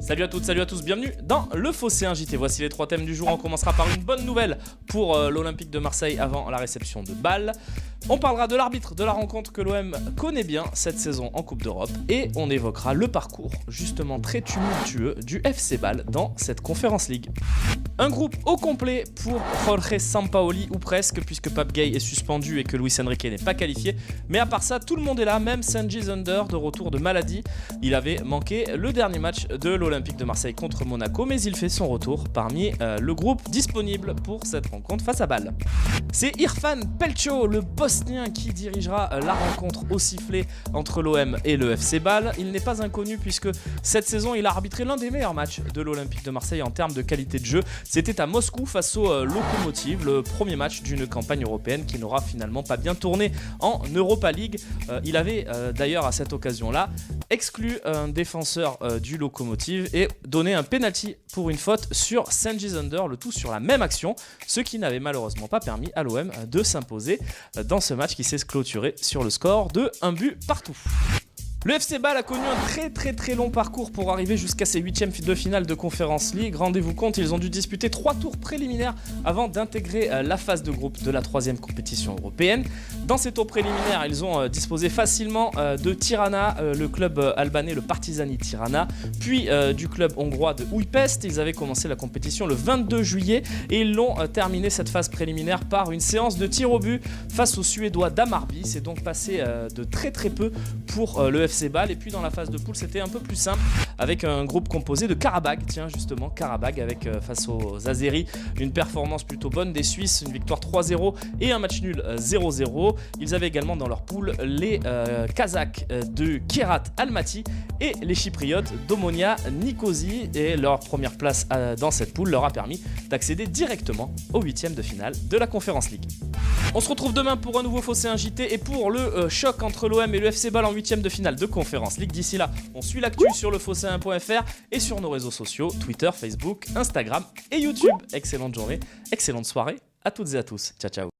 Salut à toutes, salut à tous, bienvenue dans le Phocéen JT. Voici les 3 thèmes du jour. On commencera par une bonne nouvelle pour l'Olympique de Marseille avant la réception de Bâle. On parlera de l'arbitre de la rencontre que l'OM connaît bien cette saison en Coupe d'Europe. Et on évoquera le parcours justement très tumultueux du FC Bâle dans cette Conference League. Un groupe au complet pour Jorge Sampaoli, ou presque, puisque Pape Gueye est suspendu et que Luis Enrique n'est pas qualifié. Mais à part ça, tout le monde est là, même Cengiz Under de retour de maladie. Il avait manqué le dernier match de l'Olympique de Marseille contre Monaco, mais il fait son retour parmi le groupe disponible pour cette rencontre face à Bâle. C'est Irfan Pelcho, le Bosnien, qui dirigera la rencontre au sifflet entre l'OM et le FC Bâle. Il n'est pas inconnu puisque cette saison, il a arbitré l'un des meilleurs matchs de l'Olympique de Marseille en termes de qualité de jeu. C'était à Moscou face au Lokomotiv, le premier match d'une campagne européenne qui n'aura finalement pas bien tourné en Europa League. Il avait d'ailleurs à cette occasion-là exclu un défenseur du Lokomotiv et donné un penalty pour une faute sur Cengiz Under, le tout sur la même action, ce qui n'avait malheureusement pas permis à l'OM de s'imposer dans ce match qui s'est clôturé sur le score de 1 but partout. Le FC Bâle a connu un très long parcours pour arriver jusqu'à ses 8e de finale de Conference League. Rendez-vous compte, ils ont dû disputer 3 tours préliminaires avant d'intégrer la phase de groupe de la 3e compétition européenne. Dans ces tours préliminaires, ils ont disposé facilement de Tirana, le club albanais, le Partizani Tirana, puis du club hongrois de Újpest. Ils avaient commencé la compétition le 22 juillet et ils l'ont terminé cette phase préliminaire par une séance de tir au but face aux Suédois d'Hammarby. C'est donc passé de très peu pour le FC Bâle. Et puis dans la phase de poule, c'était un peu plus simple avec un groupe composé de Karabag. Tiens, justement, Karabag avec face aux Azeris une performance plutôt bonne des Suisses, une victoire 3-0 et un match nul 0-0. Ils avaient également dans leur poule les Kazakhs de Kherat Almaty et les Chypriotes d'Omonia Nicosie. Et leur première place dans cette poule leur a permis d'accéder directement aux 8e de finale de la Conference League. On se retrouve demain pour un nouveau Phocéen JT et pour le choc entre l'OM et le FC Bâle en 8e de finale de Conference League. D'ici là, on suit l'actu sur le phocéen.fr et sur nos réseaux sociaux, Twitter, Facebook, Instagram et YouTube. Excellente journée, excellente soirée à toutes et à tous. Ciao ciao.